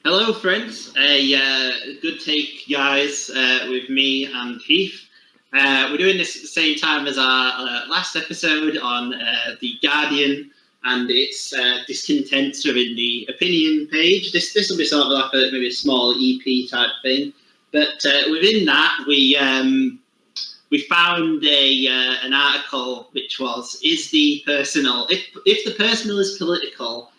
Hello, friends. A good take, guys, with me and Heath. We're doing this at the same time as our last episode on The Guardian and its discontents are in the opinion page. This will be sort of like maybe a small EP type thing. But within that, we found an article which was, is the personal, if the personal is political,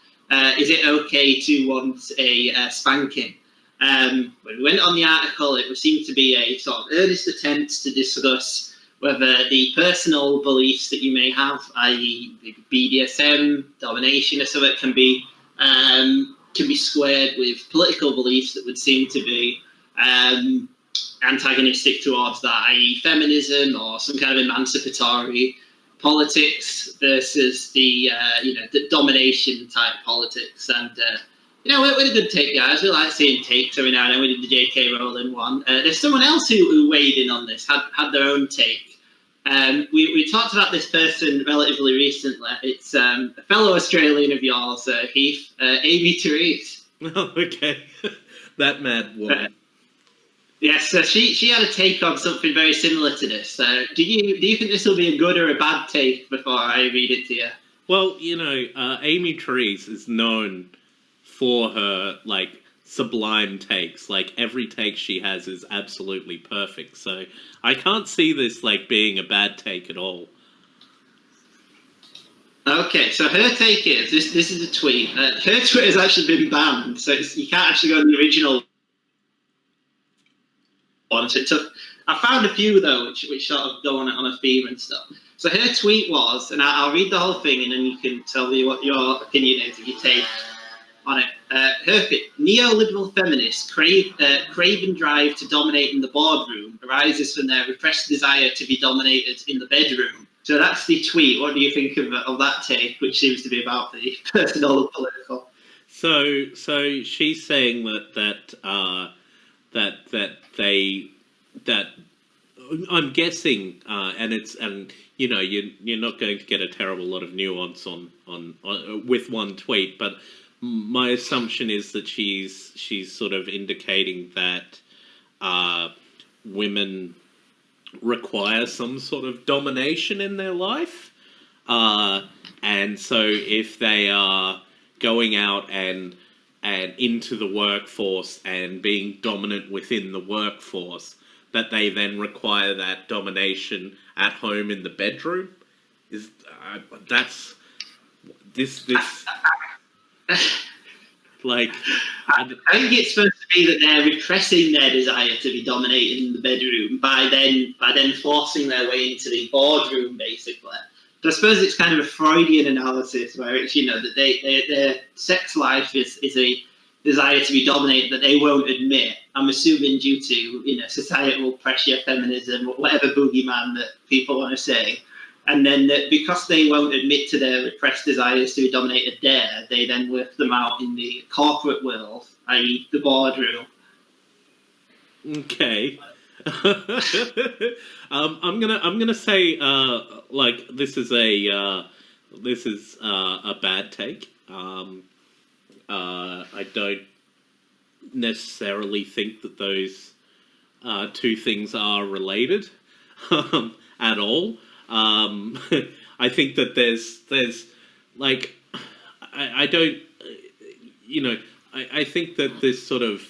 is it okay to want a spanking? When we went on the article, it seemed to be a sort of earnest attempt to discuss whether the personal beliefs that you may have, i.e. BDSM, domination or something, can be squared with political beliefs that would seem to be antagonistic towards that, i.e. feminism or some kind of emancipatory politics versus the domination type politics. And we're a good take, guys. We like seeing takes every now and then. We did the J.K. Rowling one. There's someone else who weighed in on this, had their own take. We talked about this person relatively recently. It's a fellow Australian of yours, Heath, Aimee Terese. Oh, okay. That mad woman. Yes, so she had a take on something very similar to this. Do you think this will be a good or a bad take before I read it to you? Well, Aimee Terese is known for her, sublime takes. Every take she has is absolutely perfect. So I can't see this, being a bad take at all. Okay, so her take is, this is a tweet. Her tweet has actually been banned, so you can't actually go to the original one. So I found a few, though, which sort of go on a theme and stuff. So her tweet was, and I'll read the whole thing, and then you can tell me what your opinion is if you take on it. Her neoliberal feminists' craven drive to dominate in the boardroom arises from their repressed desire to be dominated in the bedroom. So that's the tweet. What do you think of that take, which seems to be about the personal and political? So she's saying that I'm guessing, and you're not going to get a terrible lot of nuance on with one tweet, but my assumption is that she's sort of indicating that women require some sort of domination in their life, and so if they are going out and into the workforce and being dominant within the workforce, that they then require that domination at home in the bedroom. I think it's supposed to be that they're repressing their desire to be dominated in the bedroom by then forcing their way into the boardroom, basically. So I suppose it's kind of a Freudian analysis where it's, that their sex life is a desire to be dominated that they won't admit. I'm assuming due to, societal pressure, feminism, whatever boogeyman that people want to say. And then because they won't admit to their repressed desires to be dominated there, they then work them out in the corporate world, i.e. the boardroom. Okay. I'm gonna say this is a bad take. I don't necessarily think that those two things are related at all. I think that there's I don't, I think that this sort of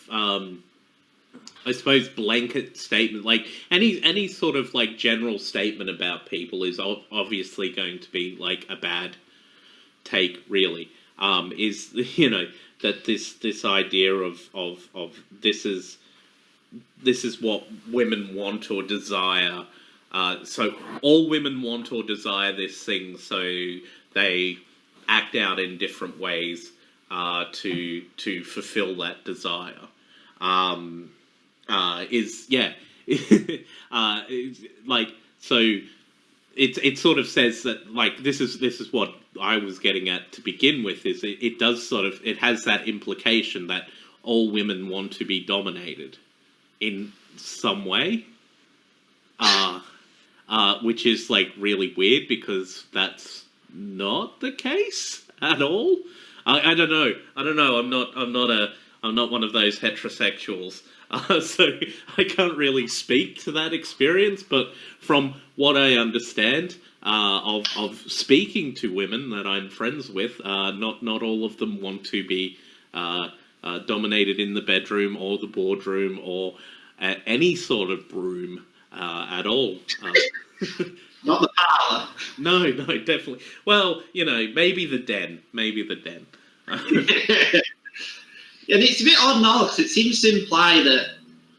I suppose blanket statement, any sort of general statement about people is obviously going to be a bad take, really. Is that this idea of this is what women want or desire. So all women want or desire this thing, so they act out in different ways to fulfill that desire. So it sort of says that this is what I was getting at to begin with, is it does sort of, it has that implication that all women want to be dominated in some way, which is really weird because that's not the case at all. I don't know. I'm not one of those heterosexuals, so I can't really speak to that experience. But from what I understand of speaking to women that I'm friends with, not all of them want to be dominated in the bedroom or the boardroom or at any sort of room at all. Not the parlour. No, definitely. Well, maybe the den. And it's a bit odd now, because it seems to imply that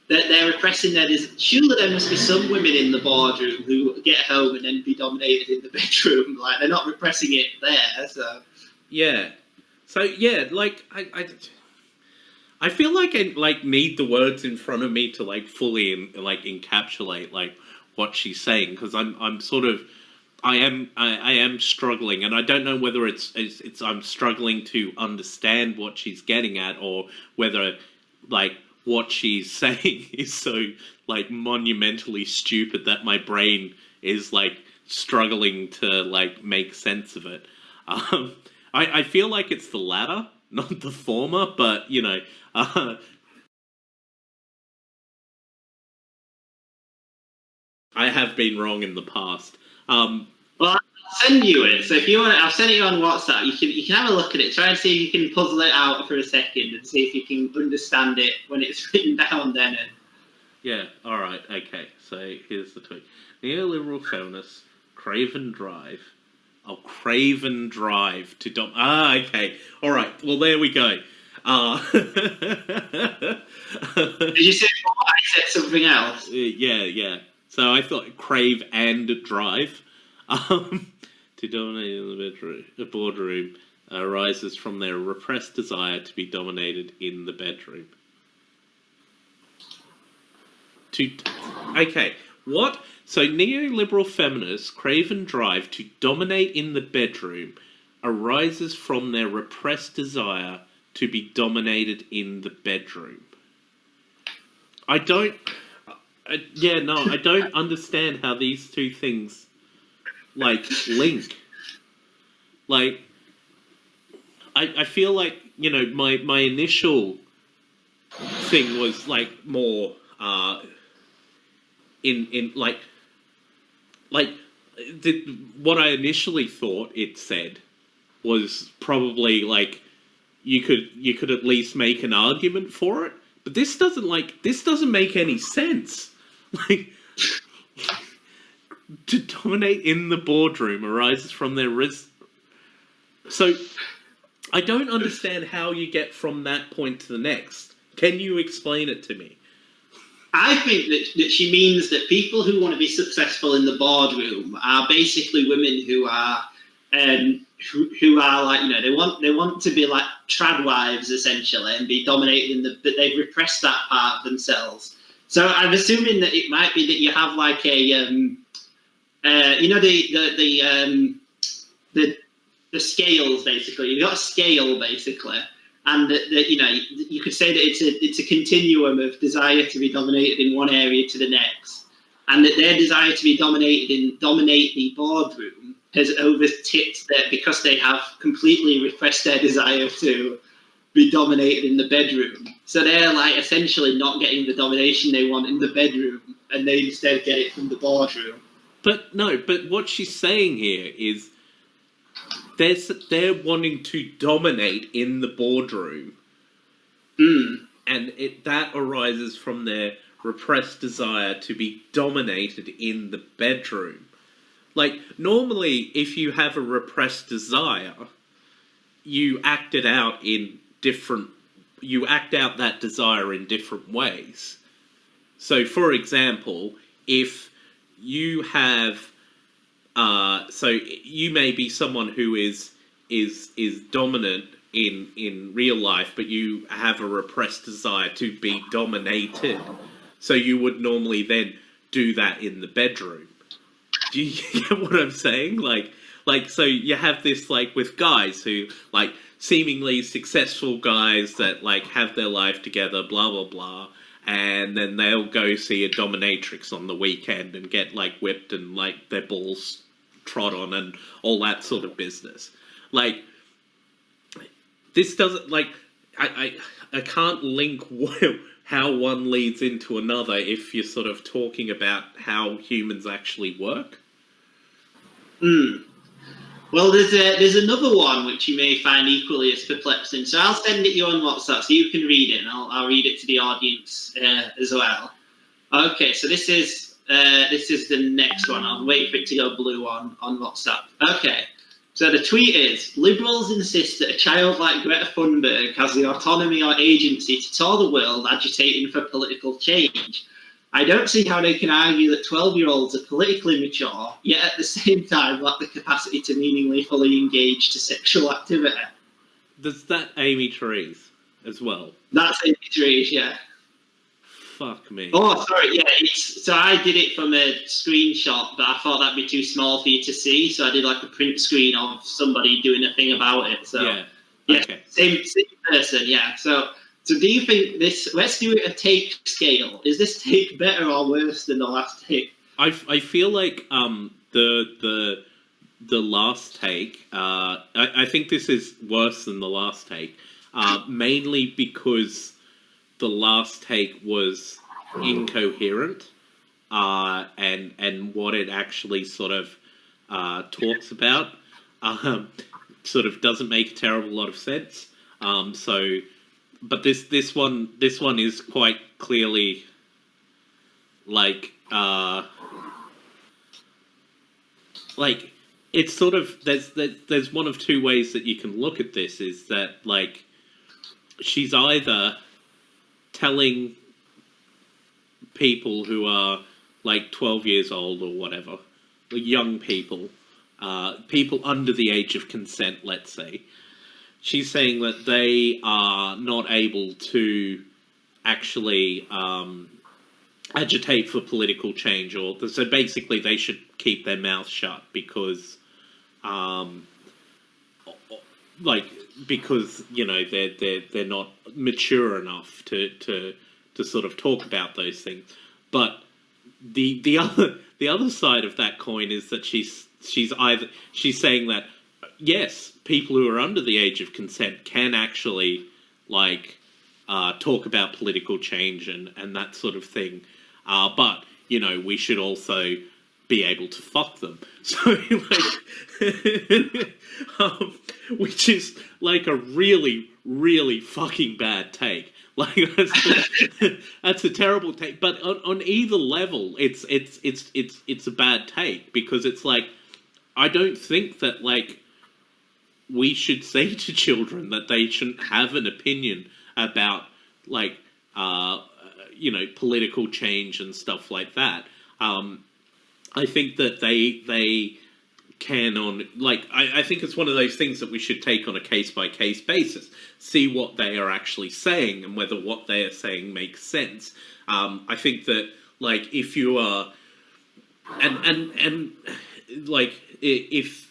they're repressing their desire. Surely there must be some women in the boardroom who get home and then be dominated in the bedroom. Like, they're not repressing it there, so... Yeah. So, yeah, like, I feel like I, need the words in front of me to, fully, encapsulate, what she's saying, because I'm sort of... I am struggling, and I don't know whether it's I'm struggling to understand what she's getting at, or whether what she's saying is so monumentally stupid that my brain is struggling to make sense of it. I feel like it's the latter, not the former, but I have been wrong in the past. Well, I'll send you it. So if you want, I'll send it on WhatsApp. You can have a look at it. Try and see if you can puzzle it out for a second and see if you can understand it when it's written down. Then. Yeah. All right. Okay. So here's the tweet: neoliberal feminists crave and drive. Oh, crave and drive to dom. Okay. All right. Well, there we go. Did you say I said something else? Yeah. So I thought crave and drive to dominate in the boardroom arises from their repressed desire to be dominated in the bedroom. Okay, what? So neoliberal feminists crave and drive to dominate in the bedroom arises from their repressed desire to be dominated in the bedroom. I don't understand how these two things, link. I feel like, my initial thing was, more, what I initially thought it said was probably, you could at least make an argument for it, but this doesn't make any sense. To dominate in the boardroom arises from their So, I don't understand how you get from that point to the next. Can you explain it to me? I think that she means that people who want to be successful in the boardroom are basically women who are who are they want to be like trad wives essentially and be dominated but they've repressed that part of themselves. So I'm assuming that it might be that you have the scales basically. You've got a scale basically, and that you could say that it's a continuum of desire to be dominated in one area to the next, and that their desire to be dominate the boardroom has overtipped that because they have completely repressed their desire to be dominated in the bedroom. So they're essentially not getting the domination they want in the bedroom, and they instead get it from the boardroom. But what she's saying here is they're wanting to dominate in the boardroom, and that arises from their repressed desire to be dominated in the bedroom. Normally, if you have a repressed desire, you act out that desire in different ways. So, for example, if you have, so you may be someone who is dominant in real life, but you have a repressed desire to be dominated. So you would normally then do that in the bedroom. Do you get what I'm saying? So you have this with guys who seemingly successful guys that have their life together, blah blah blah, and then they'll go see a dominatrix on the weekend and get whipped and their balls trod on and all that sort of business. This doesn't I can't link how one leads into another if you're sort of talking about how humans actually work. Well, there's another one which you may find equally as perplexing. So I'll send it you on WhatsApp so you can read it, and I'll read it to the audience as well. Okay, so this is the next one. I'll wait for it to go blue on WhatsApp. Okay, so the tweet is: Liberals insist that a child like Greta Thunberg has the autonomy or agency to tour the world agitating for political change. I don't see how they can argue that 12-year-olds are politically mature, yet at the same time lack the capacity to meaningfully engage to sexual activity. Does that Aimee Terese as well? That's Aimee Terese, yeah. Fuck me. Oh, sorry, yeah. So I did it from a screenshot, but I thought that'd be too small for you to see, so I did like a print screen of somebody doing a thing about it. So yeah, okay. Same person, yeah. So do you think this? Let's do it a take scale. Is this take better or worse than the last take? I feel like the last take. I think this is worse than the last take, mainly because the last take was incoherent, and what it actually sort of talks about sort of doesn't make a terrible lot of sense. But this one is quite clearly like it's sort of there's one of two ways that you can look at this, is that like she's either telling people who are like 12 years old or whatever, young people, people under the age of consent, let's say, she's saying that they are not able to actually agitate for political change, or so basically they should keep their mouth shut because you know they're not mature enough to sort of talk about those things. But the other side of that coin is that she's saying that yes, people who are under the age of consent can actually talk about political change and that sort of thing, but you know we should also be able to fuck them. So which is like a really, really fucking bad take. Like that's a terrible take. But on either level, it's a bad take, because it's like I don't think that like we should say to children that they shouldn't have an opinion about like you know, political change and stuff like that. I think that they can I think it's one of those things that we should take on a case-by-case basis, see what they are actually saying and whether what they are saying makes sense. I think that like if you are and like if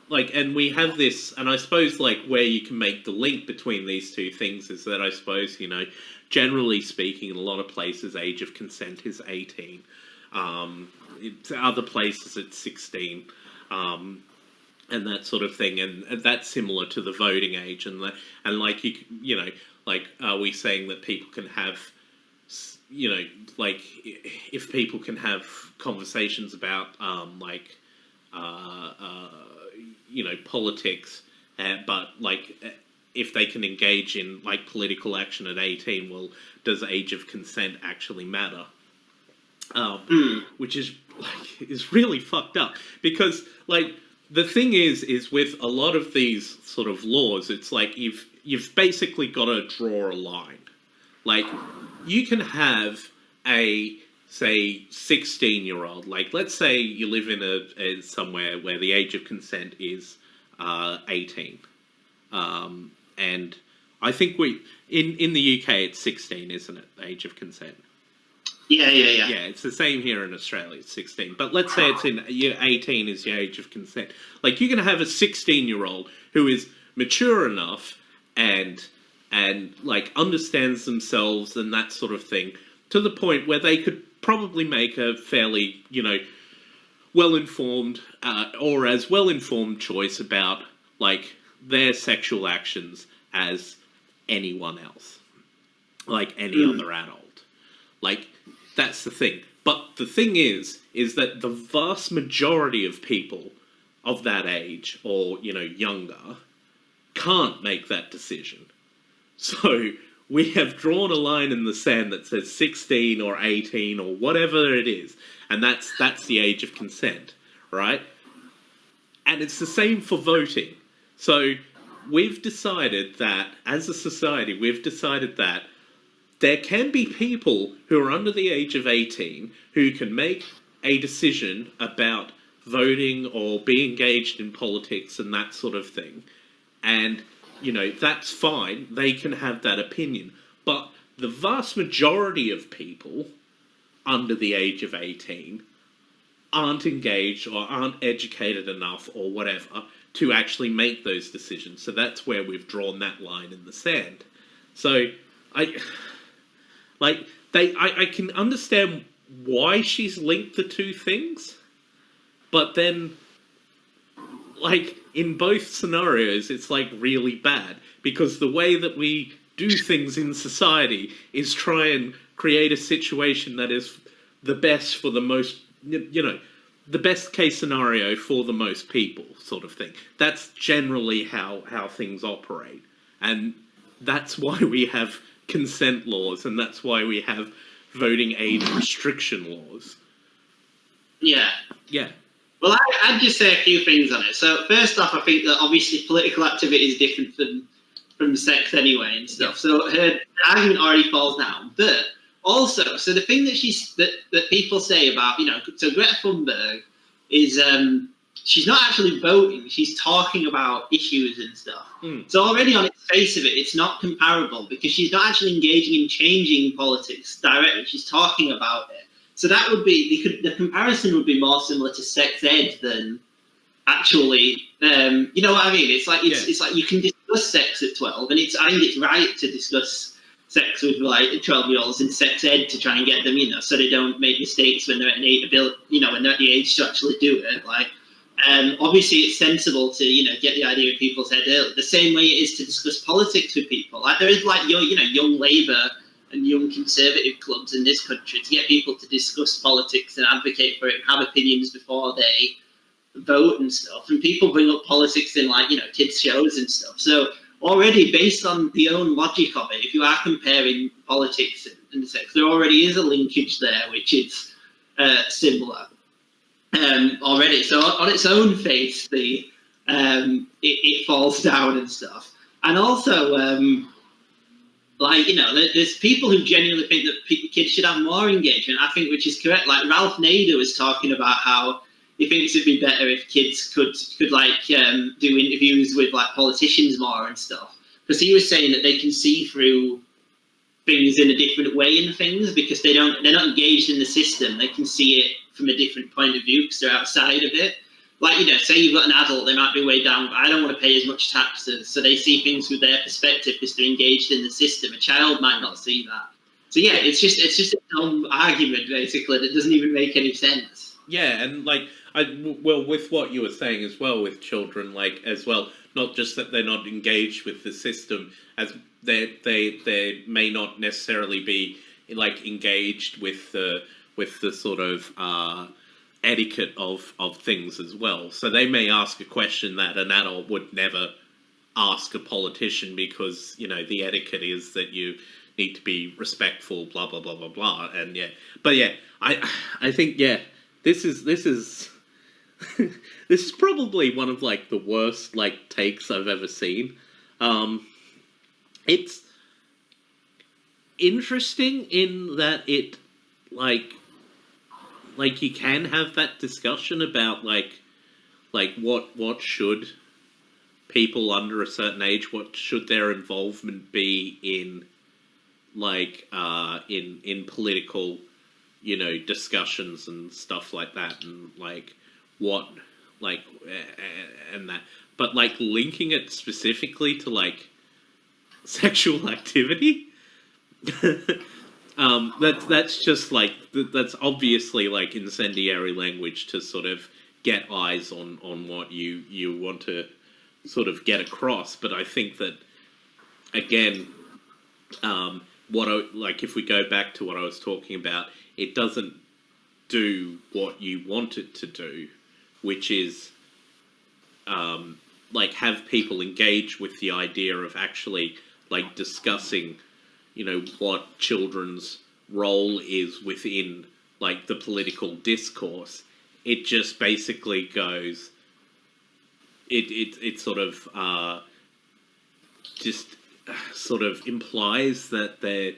like, and we have this, and I suppose like where you can make the link between these two things is that I suppose, you know, generally speaking, in a lot of places, age of consent is 18. Other places it's 16, and that sort of thing, and that's similar to the voting age, and like you know, like are we saying that people can have, you know, like if people can have conversations about you know, politics, but like if they can engage in like political action at 18, well, does age of consent actually matter? Which is like is really fucked up, because like the thing is with a lot of these sort of laws, it's like you've basically got to draw a line. Like you can have a say 16-year-old, like let's say you live in somewhere where the age of consent is 18, and I think in the UK it's 16, isn't it? The age of consent. Yeah. Yeah, it's the same here in Australia. It's 16. But let's say it's in 18 is the age of consent. Like, you're going to have a 16-year-old who is mature enough and like understands themselves and that sort of thing, to the point where they could probably make a fairly, you know, well-informed or as well-informed choice about like their sexual actions as anyone else, like any other adult. Like, that's the thing. But the thing is that the vast majority of people of that age, or, you know, younger, can't make that decision. So we have drawn a line in the sand that says 16 or 18 or whatever it is, and that's the age of consent, right? And it's the same for voting. So we've decided that, as a society, we've decided that there can be people who are under the age of 18 who can make a decision about voting or be engaged in politics and that sort of thing. And, you know, that's fine. They can have that opinion. But the vast majority of people under the age of 18 aren't engaged or aren't educated enough or whatever to actually make those decisions. So that's where we've drawn that line in the sand. So I can understand why she's linked the two things, but then, like, in both scenarios, it's, like, really bad, because the way that we do things in society is try and create a situation that is the best for the most, you know, the best case scenario for the most people, sort of thing. That's generally how things operate. And that's why we have consent laws, and that's why we have voting age restriction laws. Yeah. Yeah. Well, I'd just say a few things on it. So, first off, I think that obviously political activity is different from sex anyway and stuff. Yeah. So her argument already falls down. But also, so the thing that that people say about, you know, so Greta Thunberg is she's not actually voting; she's talking about issues and stuff. So already on its face of it, it's not comparable, because she's not actually engaging in changing politics directly. She's talking about it. So that would be the comparison would be more similar to sex ed than actually. You know what I mean? It's like it's like you can discuss sex at 12, and I think it's right to discuss sex with like 12-year-olds in sex ed to try and get them, you know, so they don't make mistakes when they're at when they're at the age to actually do it. Like, obviously it's sensible to, you know, get the idea in people's head early, the same way it is to discuss politics with people. Like, there is like young Labour and young Conservative clubs in this country to get people to discuss politics and advocate for it and have opinions before they vote and stuff. And people bring up politics in, like, you know, kids shows and stuff. So already, based on the own logic of it, if you are comparing politics and sex, there already is a linkage there, which is similar already. So on its own face, it falls down and stuff. And also, like, you know, there's people who genuinely think that kids should have more engagement, I think, which is correct. Like, Ralph Nader was talking about how he thinks it'd be better if kids could like do interviews with like politicians more and stuff, because he was saying that they can see through things in a different way in things, because they're not engaged in the system. They can see it from a different point of view because they're outside of it. Like, you know, say you've got an adult, they might be way down, but I don't want to pay as much taxes, so they see things with their perspective because they're engaged in the system. A child might not see that. So yeah, it's just a dumb argument basically that doesn't even make any sense. Yeah, and like, well, with what you were saying as well with children, like, as well, not just that they're not engaged with the system, as they may not necessarily be like engaged with the sort of etiquette of things as well. So they may ask a question that an adult would never ask a politician, because, you know, the etiquette is that you need to be respectful, blah blah blah blah blah. And yeah, but yeah, I think this is this is probably one of like the worst like takes I've ever seen. It's interesting in that it like you can have that discussion about like what should people under a certain age, what should their involvement be in like in political, you know, discussions and stuff like that, and like what like and that, but like linking it specifically to like sexual activity, that's just like, that's obviously like incendiary language to sort of get eyes on what you want to sort of get across. But I think that, again, if we go back to what I was talking about, it doesn't do what you want it to do, which is have people engage with the idea of actually discussing, what children's role is within the political discourse. It just basically goes. It sort of just sort of implies that there's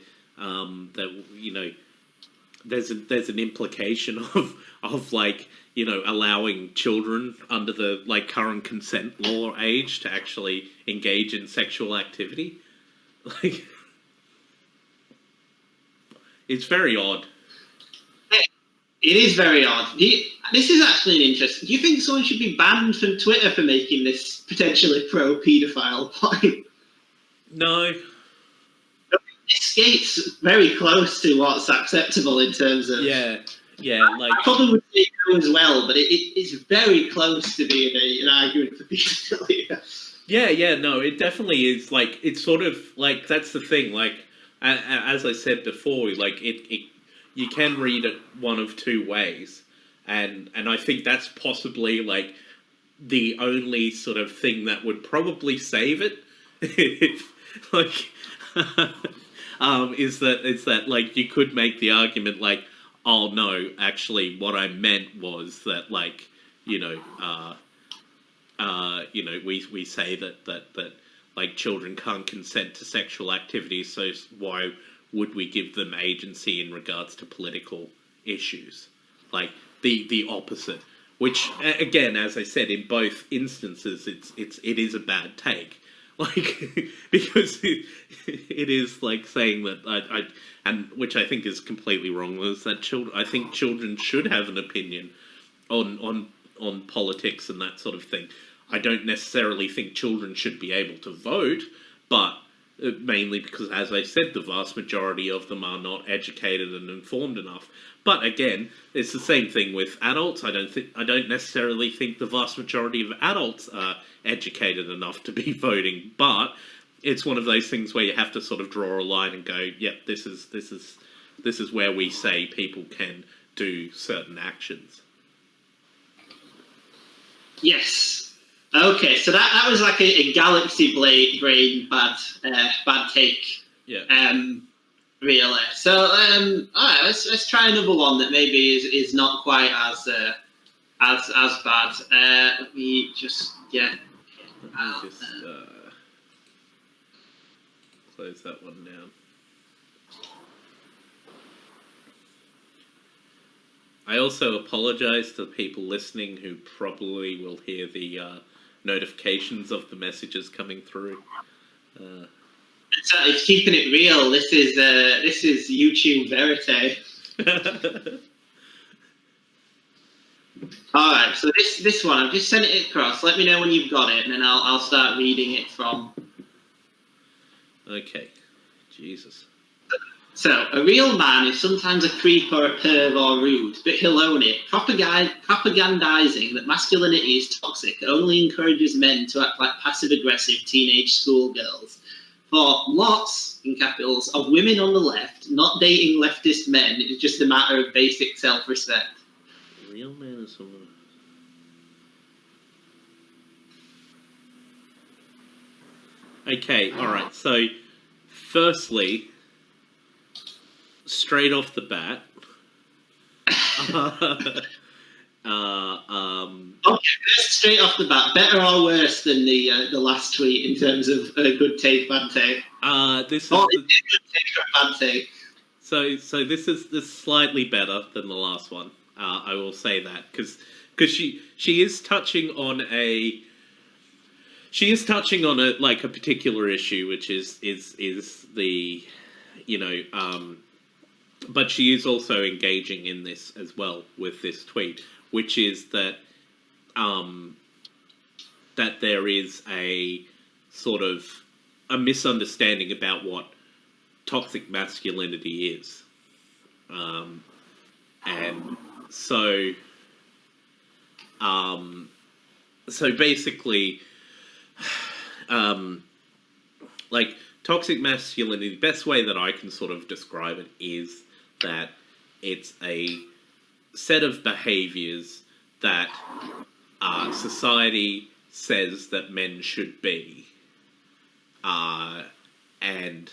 an implication of allowing children under the current consent law age to actually engage in sexual activity. It's very odd. It is very odd. This is actually an interesting. Do you think someone should be banned from Twitter for making this potentially pro-paedophile point? No. It skates very close to what's acceptable in terms of. Yeah. I probably would say no as well, but it's very close to being an argument for pedophilia. Yeah, no, it definitely is. It's sort of that's the thing. As I said before, you can read it one of two ways, and I think that's possibly the only sort of thing that would probably save it. Is that you could make the argument oh no, actually what I meant was that we say that children can't consent to sexual activity, so why would we give them agency in regards to political issues? The opposite. Which again, as I said, in both instances it is a bad take. Because it is saying that and which I think is completely wrong, is that children should have an opinion on politics and that sort of thing. I don't necessarily think children should be able to vote, but mainly because, as I said, the vast majority of them are not educated and informed enough. But again, it's the same thing with adults. I don't necessarily think the vast majority of adults are educated enough to be voting, but it's one of those things where you have to sort of draw a line and go, yep, this is where we say people can do certain actions. Yes. Okay, so that was a galaxy brain bad take. Yeah. Really. So all right, let's try another one that maybe is not quite as bad. Let me just get. Close that one down. I also apologise to people listening who probably will hear the notifications of the messages coming through. It's keeping it real. This is YouTube verite. All right, so this one, I've just sent it across. Let me know when you've got it, and then I'll start reading it from. Okay, Jesus. So, a real man is sometimes a creep or a perv or rude, but he'll own it. Propagandizing that masculinity is toxic only encourages men to act like passive-aggressive teenage schoolgirls. For lots, in capitals, of women on the left, not dating leftist men is just a matter of basic self-respect. Real man is someone. Okay, alright, so firstly, straight off the bat, okay, straight off the bat, better or worse than the last tweet in terms of good take, bad take? This is good take or bad take? So this is slightly better than the last one. I will say that because she is touching on a a particular issue, which is the but she is also engaging in this as well with this tweet, which is that that there is a sort of a misunderstanding about what toxic masculinity is, and so toxic masculinity, the best way that I can sort of describe it is that it's a set of behaviors that society says that men should be, and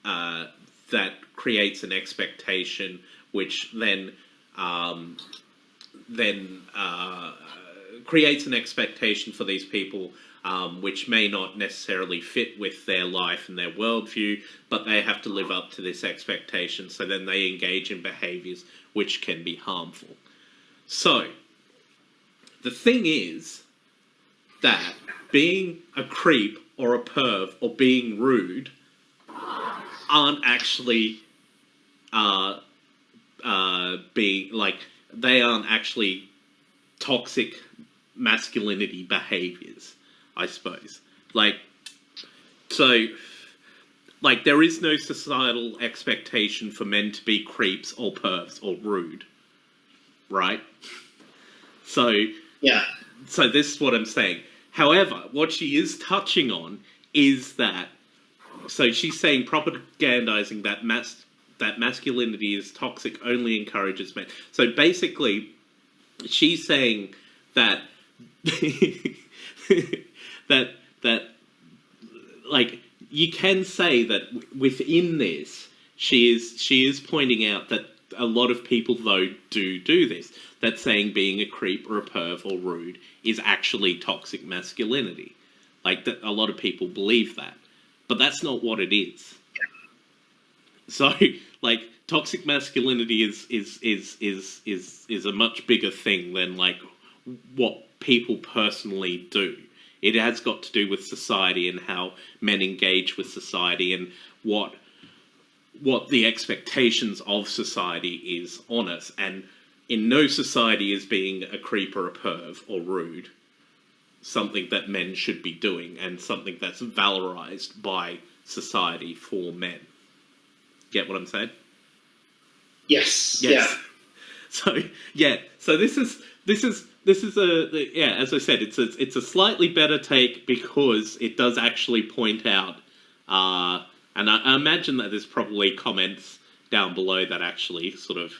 that creates an expectation which then creates an expectation for these people which may not necessarily fit with their life and their worldview, but they have to live up to this expectation, so then they engage in behaviours which can be harmful. So, the thing is that being a creep or a perv or being rude aren't actually they aren't actually toxic masculinity behaviors, I suppose. There is no societal expectation for men to be creeps or pervs or rude, right? So, yeah. So this is what I'm saying. However, what she is touching on is that, so she's saying propagandizing that masculinity is toxic only encourages men. So basically, she's saying that you can say that within this, she is pointing out that a lot of people though do this. That saying being a creep or a perv or rude is actually toxic masculinity. That a lot of people believe that, but that's not what it is. So toxic masculinity is a much bigger thing than what people personally do. It has got to do with society and how men engage with society and what the expectations of society is on us. And in no society is being a creep or a perv or rude something that men should be doing and something that's valorized by society for men. Get what I'm saying? Yes. Yes. Yeah. So this is as I said, it's a slightly better take because it does actually point out, and I imagine that there's probably comments down below that actually sort of,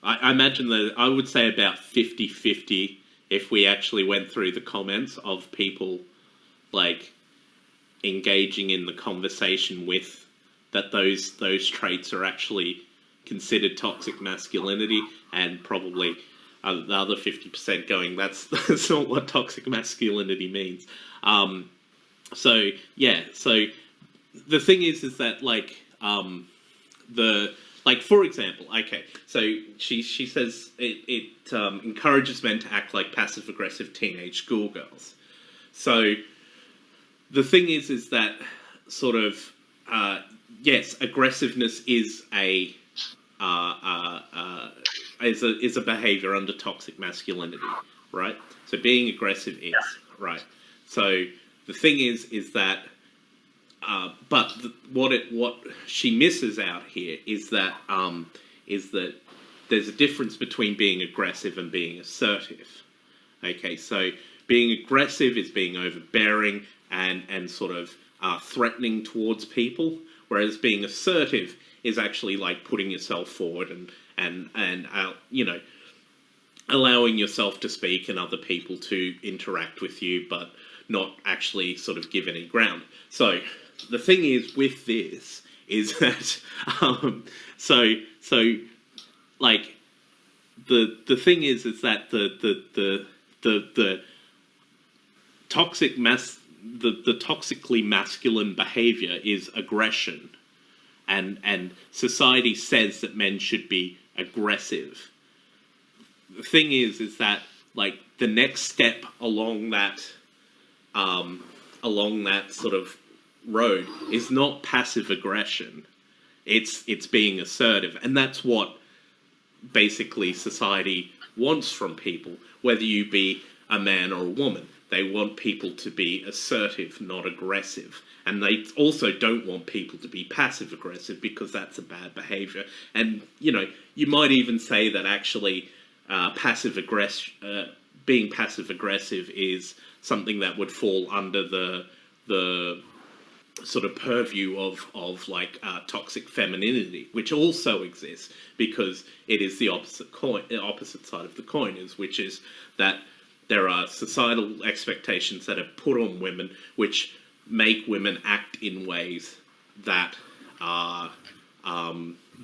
I imagine that I would say about 50-50 if we actually went through the comments of people engaging in the conversation with that those traits are actually considered toxic masculinity, and probably the other 50% going, that's not what toxic masculinity means. So the thing is that for example, okay, so she says it encourages men to act like passive aggressive teenage schoolgirls. So the thing is that sort of yes, aggressiveness is a behavior under toxic masculinity, right? So being aggressive is right. So the thing is that, but what she misses out here is that there's a difference between being aggressive and being assertive. Okay, so being aggressive is being overbearing and sort of threatening towards people, whereas being assertive is actually putting yourself forward and allowing yourself to speak and other people to interact with you, but not actually sort of give any ground. So the thing is with this is that the thing is that the toxically masculine behavior is aggression. And society says that men should be aggressive. The thing is that the next step along that sort of road is not passive aggression. It's being assertive, and that's what basically society wants from people, whether you be a man or a woman. They want people to be assertive, not aggressive. And they also don't want people to be passive-aggressive because that's a bad behaviour. And, you might even say that actually being passive-aggressive is something that would fall under the sort of purview of like toxic femininity, which also exists because it is the opposite side of the coin, which is that there are societal expectations that are put on women, which make women act in ways that are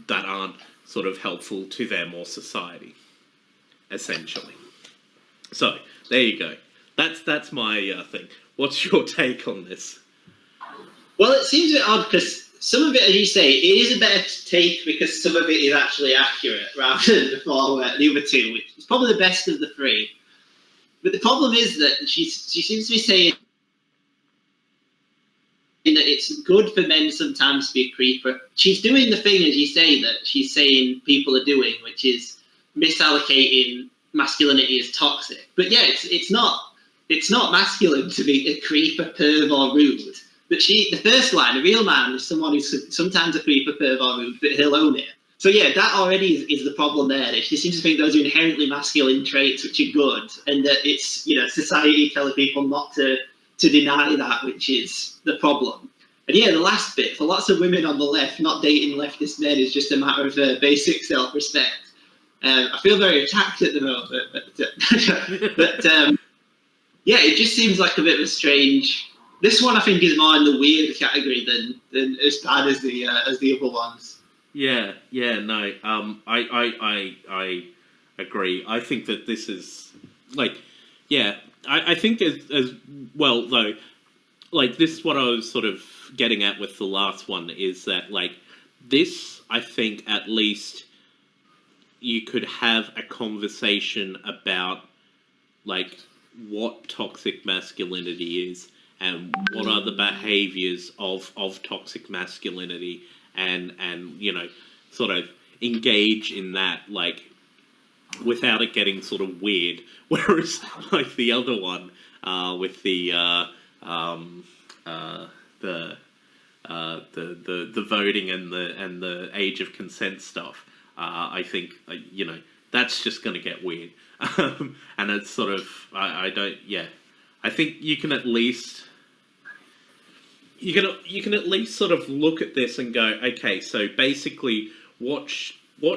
that aren't sort of helpful to them or society, essentially. So there you go. That's my thing. What's your take on this? Well, it seems a bit odd because some of it, as you say, it is a better take because some of it is actually accurate rather than the other two, which is probably the best of the three. But the problem is that she seems to be saying that it's good for men sometimes to be a creeper. She's doing the thing, as you say, that she's saying people are doing, which is misallocating masculinity as toxic. But yeah, it's not masculine to be a creeper, perv, or rude. But the first line, a real man is someone who's sometimes a creeper, perv, or rude, but he'll own it. So yeah, that already is the problem there. She seems to think those are inherently masculine traits, which are good, and that it's, society telling people not to deny that, which is the problem. And yeah, the last bit, for lots of women on the left, not dating leftist men is just a matter of basic self-respect. I feel very attacked at the moment, but yeah, it just seems like a bit of a strange. This one I think is more in the weird category than as bad as the other ones. Yeah, no. I agree. I think that this is like, yeah. I think as well though, like this is what I was sort of getting at with the last one is that like this, I think at least you could have a conversation about like what toxic masculinity is and what are the behaviors of toxic masculinity and sort of engage in that like without it getting sort of weird. Whereas like the other one with the voting and the age of consent stuff, I think that's just going to get weird. And it's sort of I think you can at least sort of look at this and go, okay, so basically what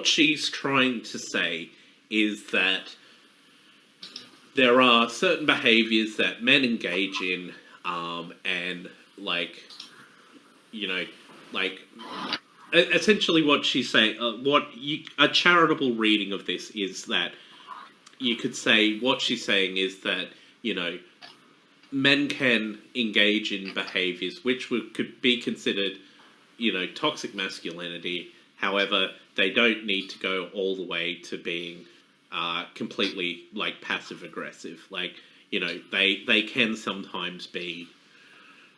she's trying to say is that there are certain behaviors that men engage in, and essentially what she's saying, a charitable reading of this is that you could say what she's saying is that, men can engage in behaviors which could be considered, toxic masculinity. However, they don't need to go all the way to being completely like passive aggressive. Like, they can sometimes be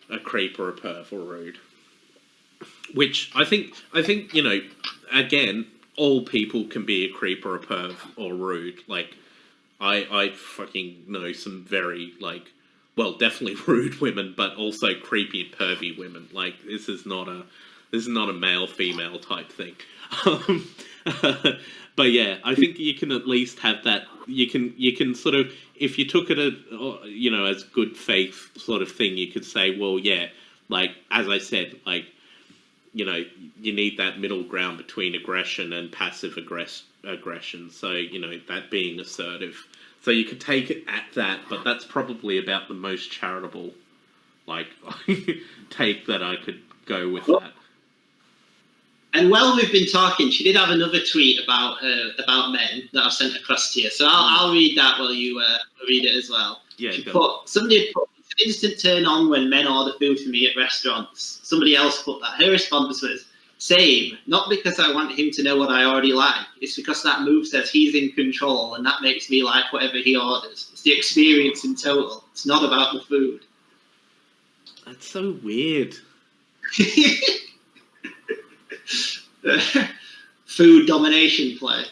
a creep or a perv or rude. Which I think again, all people can be a creep or a perv or rude. Like, I fucking know some very definitely rude women, but also creepy and pervy women. Like, this is not a male-female type thing. But yeah, I think you can at least have that. You can sort of, if you took it as good faith sort of thing, you could say, well, yeah, like as I said, like you need that middle ground between aggression and passive aggression. So that being assertive. So you could take it at that, but that's probably about the most charitable, take that I could go with that. And while we've been talking, she did have another tweet about men that I've sent across to you. So I'll read that while you read it as well. Yeah. Somebody put instant turn on when men order food for me at restaurants. Somebody else put that. Her response was, same, not because I want him to know what I already like. It's because that move says he's in control and that makes me like whatever he orders. It's the experience in total. It's not about the food. That's so weird. Food domination play.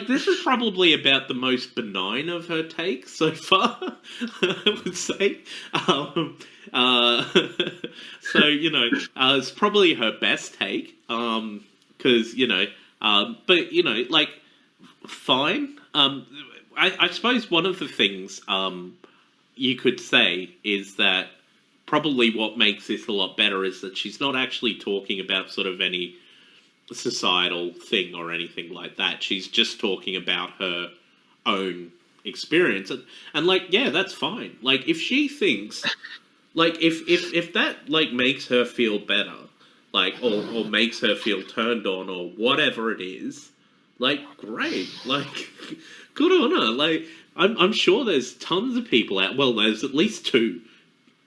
This is probably about the most benign of her takes so far, I would say. It's probably her best take, because, fine. I suppose one of the things, you could say is that probably what makes this a lot better is that she's not actually talking about sort of any societal thing or anything like that. She's just talking about her own experience. And like, yeah, that's fine. Like, if she thinks, like, if that, like, makes her feel better, like, or makes her feel turned on or whatever it is, like, great. Like, good on her. Like, I'm sure there's tons of people out. Well, there's at least two.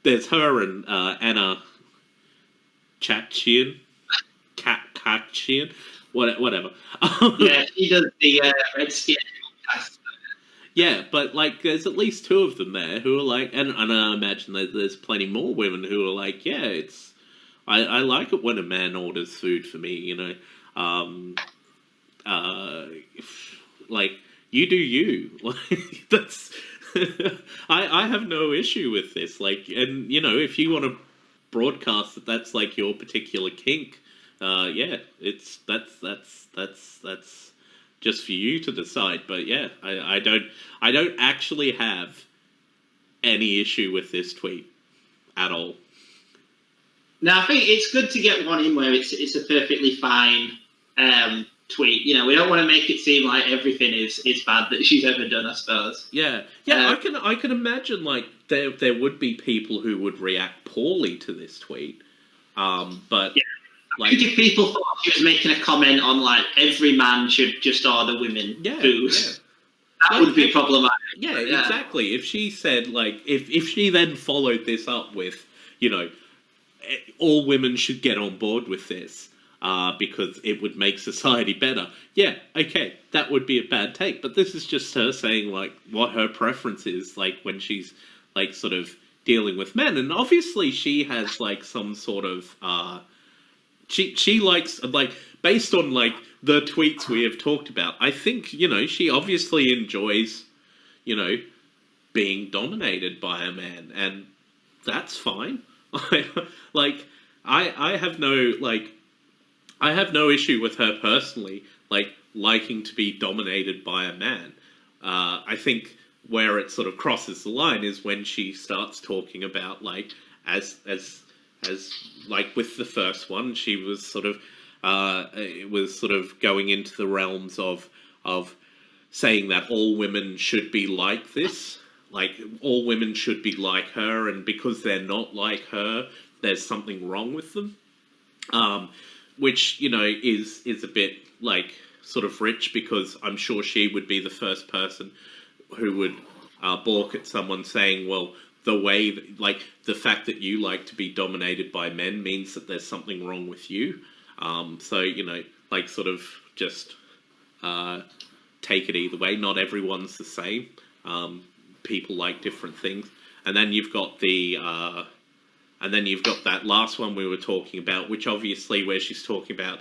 There's her and Anna Chachian, Kachian, whatever. Yeah, she does the red skin podcast. Yeah, but like, there's at least two of them there who are like, and I imagine that there's plenty more women who are like, yeah, it's, I like it when a man orders food for me, you know, like, you do you. Like, that's, I have no issue with this. Like, and you know, if you want to broadcast that that's like your particular kink, yeah, it's that's just for you to decide. But yeah, I don't actually have any issue with this tweet at all. Now, I think it's good to get one in where it's a perfectly fine tweet. You know, we don't want to make it seem like everything is bad that she's ever done, I suppose. Yeah. I can imagine like there would be people who would react poorly to this tweet, but yeah. like, I think if people thought she was making a comment on like every man should just order women food, that would be problematic. Yeah, exactly. If she said like, if she then followed this up with, you know, all women should get on board with this, because it would make society better. Yeah, okay, that would be a bad take. But this is just her saying like what her preference is, like when she's like sort of dealing with men, and obviously she has like some sort of she likes, like, based on like the tweets we have talked about, I think, you know, she obviously enjoys, you know, being dominated by a man, and that's fine. Like, I have no, like, I have no issue with her personally, like, liking to be dominated by a man. I think where it sort of crosses the line is when she starts talking about, like, as like with the first one, she was sort of, it was sort of going into the realms of saying that all women should be like this. Like, all women should be like her, and because they're not like her, there's something wrong with them. Which, you know, is a bit, like, sort of rich, because I'm sure she would be the first person who would balk at someone saying, well, the way, like, the fact that you like to be dominated by men means that there's something wrong with you. So, you know, like, sort of just take it either way. Not everyone's the same. People like different things. And then you've got the... and then you've got that last one we were talking about, which obviously where she's talking about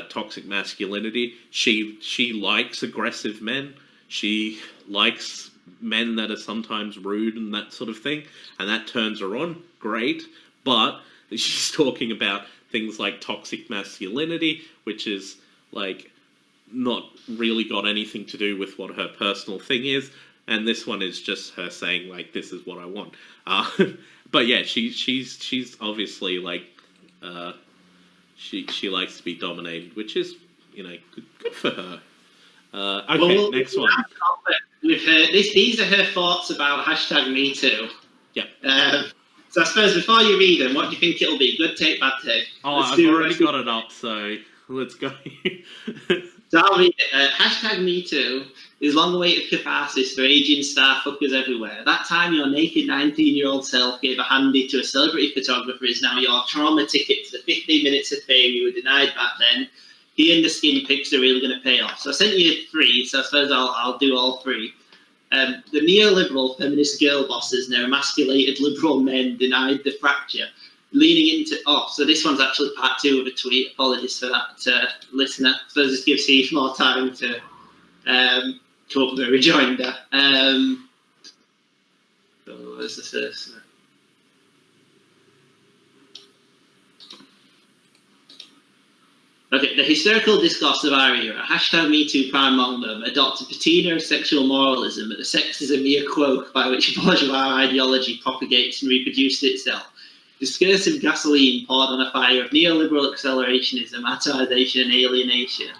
toxic masculinity. She likes aggressive men. She likes men that are sometimes rude and that sort of thing. And that turns her on. Great. But she's talking about things like toxic masculinity, which is like not really got anything to do with what her personal thing is. And this one is just her saying, like, this is what I want. But yeah, she's obviously like, she likes to be dominated, which is, you know, good for her. Okay, well, next one. With her, these are her thoughts about #MeToo. Yeah. So I suppose before you read them, what do you think it'll be? Good take, bad take? Oh, I've already got it up, so let's go. So I'll read it. #MeToo is long-awaited catharsis for aging star fuckers everywhere. That time your naked 19-year-old self gave a handy to a celebrity photographer is now your trauma ticket to the 15 minutes of fame you were denied back then. He and the skin pics are really going to pay off. So I sent you 3, so I suppose I'll do all 3. The neoliberal feminist girl bosses and their emasculated liberal men denied the fracture. Leaning into... Oh, so this one's actually part 2 of a tweet. Apologies for that, listener. So this gives Heath more time to come up with a rejoinder. So where's the first? Okay, the historical discourse of our era, hashtag #MeToo prime among them, adopt a patina of sexual moralism that the sex is a mere cloak by which bourgeois ideology propagates and reproduces itself. Discursive gasoline poured on a fire of neoliberal accelerationism, atomization, and alienation.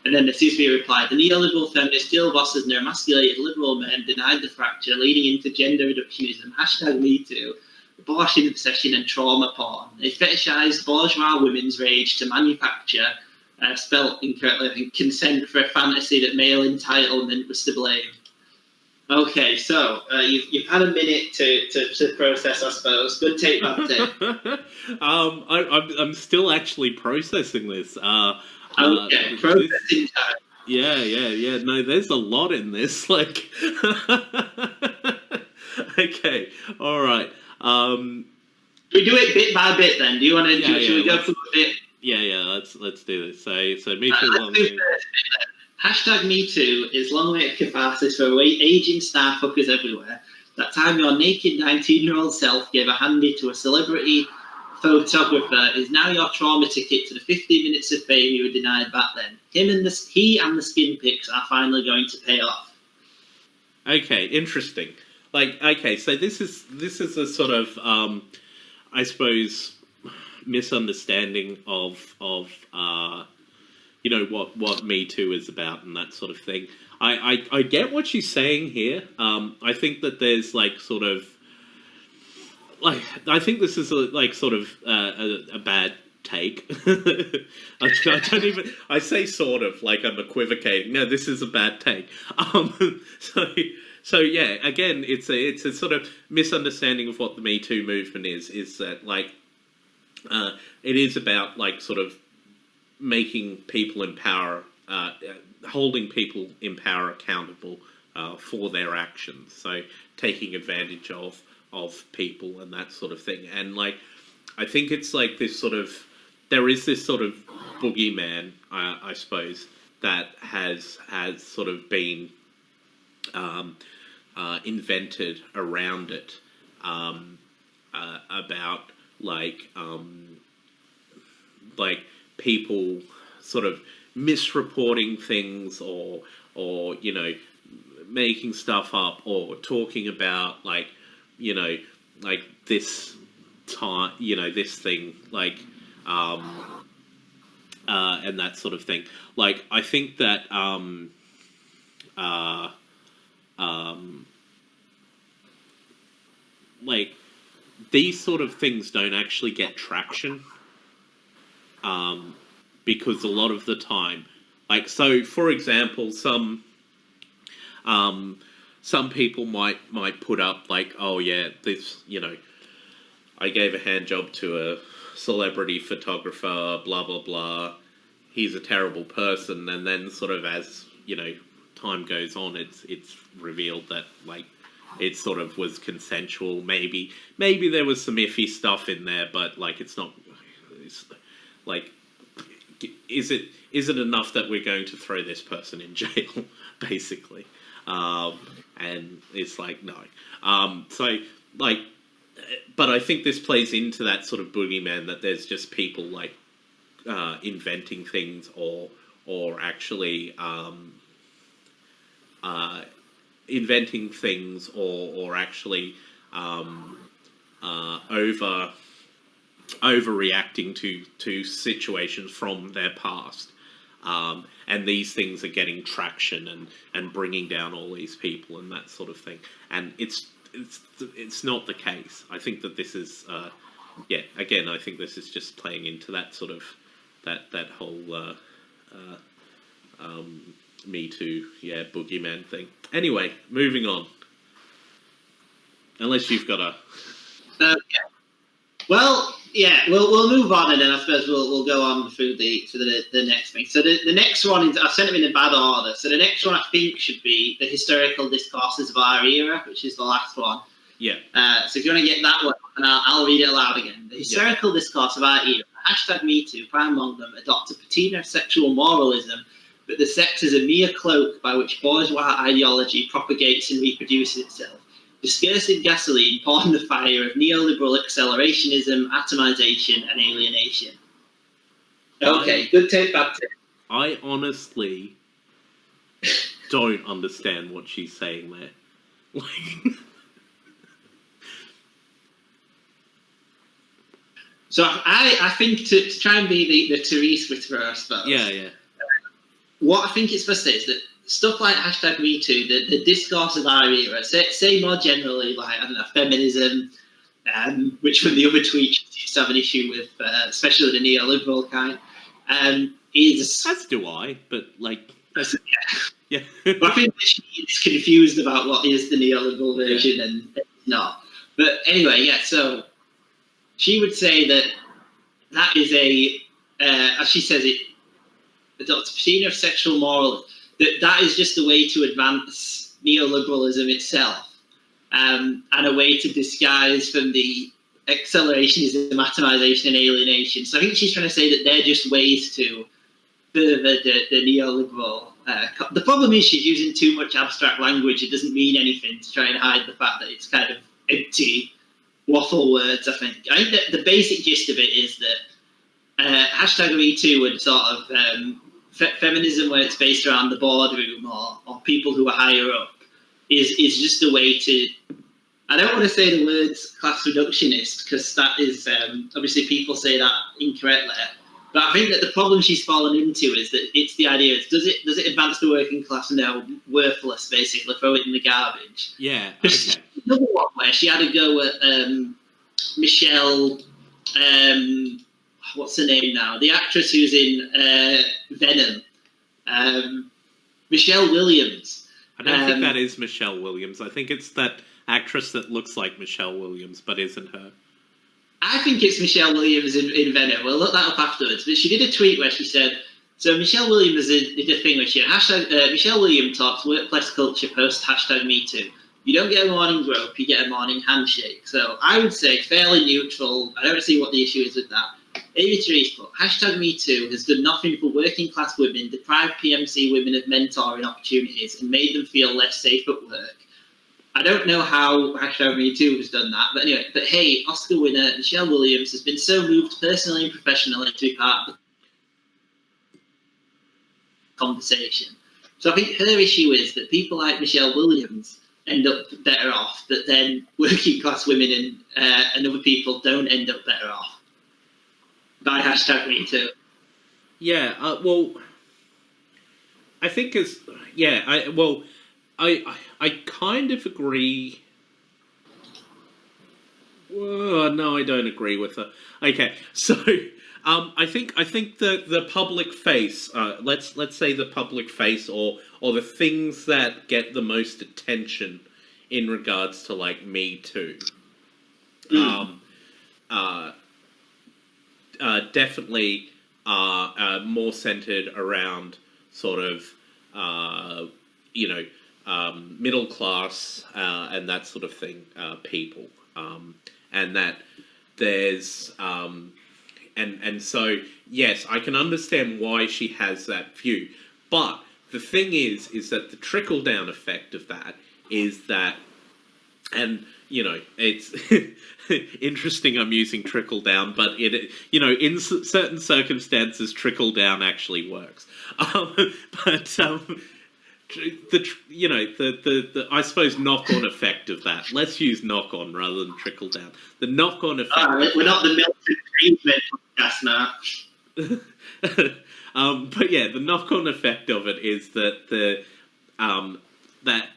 And then there seems to be a reply. The neoliberal feminist deal bosses and their emasculated liberal men denied the fracture, leading into gender reductionism, hashtag #MeToo, abortion obsession, and trauma porn. They fetishized bourgeois women's rage to manufacture, spelt incorrectly, I think, consent for a fantasy that male entitlement was to blame. Okay, so you've had a minute to process, I suppose. Good take, bad take. I'm still actually processing this. Okay, processing time. Yeah. No, there's a lot in this. Like, okay, all right. We do it bit by bit then. Do you want to? Should we go through a bit? Yeah. Let's do this. So MeToo. Hashtag #MeToo is long-awaited catharsis for aging star fuckers everywhere. That time your naked 19-year-old self gave a handy to a celebrity photographer is now your trauma ticket to the 15 minutes of fame you were denied back then. He and the skin pics are finally going to pay off. Okay, interesting. Like, okay, so this is a sort of, I suppose, misunderstanding of you know, what Me Too is about and that sort of thing. I get what she's saying here. I think that there's like sort of like I think this is a bad take. I don't even. I say sort of like I'm equivocating. No, this is a bad take. So yeah, again, it's a sort of misunderstanding of what the Me Too movement is. Is that like it is about like sort of making people in power, holding people in power accountable for their actions. So taking advantage of people and that sort of thing. And like, I think it's like this sort of, there is this sort of boogeyman, I suppose, that has sort of been invented around it about like people sort of misreporting things or you know, making stuff up or talking about like, you know, like this time, you know, this thing, like and that sort of thing. Like, I think that like these sort of things don't actually get traction because a lot of the time, like, so for example, some people might put up like, oh yeah, this, you know, I gave a hand job to a celebrity photographer, blah blah blah, he's a terrible person, and then sort of as, you know, time goes on, it's revealed that like it sort of was consensual. Maybe there was some iffy stuff in there, but like it's like, is it enough that we're going to throw this person in jail, basically? And it's like, no. So like, but I think this plays into that sort of boogeyman that there's just people like inventing things or actually inventing things or actually overreacting to situations from their past, and these things are getting traction and bringing down all these people and that sort of thing. And it's not the case. I think that this is again, I think this is just playing into that sort of that whole Me Too, boogeyman thing. Anyway, moving on. Unless you've got a... Okay. Well, yeah, we'll move on, and then I suppose we'll go on through the next thing. So the next one is, I've sent them in a bad order. So the next one I think should be the historical discourses of our era, which is the last one. Yeah. So if you want to get that one, and I'll read it aloud again. The historical discourse of our era, hashtag Me Too, prime among them, adopt a patina of sexual moralism, but the sex is a mere cloak by which bourgeois ideology propagates and reproduces itself. Discursive gasoline poured on the fire of neoliberal accelerationism, atomization, and alienation. Okay, good take, bad take. I honestly don't understand what she's saying there. Like, so I think to try and be the Terese Whisperer, I suppose. yeah. What I think it's supposed to say is that stuff like #MeToo, the discourse of our era, say more generally, like, I don't know, feminism, which from the other tweet she used to have an issue with, especially the neoliberal kind, is... As do I, but, like... Yeah. But I think that she is confused about what is the neoliberal version and not. But anyway, yeah, so she would say that is as she says it, the doctrine of sexual morals, that is just a way to advance neoliberalism itself, and a way to disguise from the accelerationism, atomization, and alienation. So I think she's trying to say that they're just ways to further the neoliberal. The problem is she's using too much abstract language. It doesn't mean anything to try and hide the fact that it's kind of empty waffle words, I think. I think that the basic gist of it is that #MeToo and sort of feminism, where it's based around the boardroom or people who are higher up, is just a way to... I don't want to say the words class reductionist, because that is... obviously people say that incorrectly. But I think that the problem she's fallen into is that it's the idea, does it advance the working class? No, worthless, basically, throw it in the garbage. Yeah, okay. Another one where she had a go at Michelle, what's her name now? The actress who's in Venom, Michelle Williams. I don't think that is Michelle Williams. I think it's that actress that looks like Michelle Williams, but isn't her. I think it's Michelle Williams in Venom. We'll look that up afterwards. But she did a tweet where she said, so Michelle Williams did a thing where she Michelle Williams talks workplace culture post #MeToo. You don't get a morning grope, you get a morning handshake. So I would say fairly neutral. I don't see what the issue is with that. Aimee Terese put, #MeToo has done nothing for working class women, deprived PMC women of mentoring opportunities, and made them feel less safe at work. I don't know how #MeToo has done that, but anyway. But hey, Oscar winner Michelle Williams has been so moved personally and professionally to be part of the conversation. So I think her issue is that people like Michelle Williams end up better off, but then working class women and other people don't end up better off by #MeToo. Yeah, well, I think I kind of agree. Well, no, I don't agree with her. Okay, so I think the public face, let's say the public face, or the things that get the most attention in regards to like Me Too, definitely are more centered around sort of middle class and that sort of thing, people, and that there's and so yes, I can understand why she has that view, but the thing is that the trickle down effect of that is that, and it's interesting I'm using trickle down, but it in certain circumstances trickle down actually works, the I suppose knock-on effect of that. Let's use knock-on rather than trickle down. The knock-on effect. We're not the Milton Friedman podcast now. But yeah, the knock-on effect of it is that that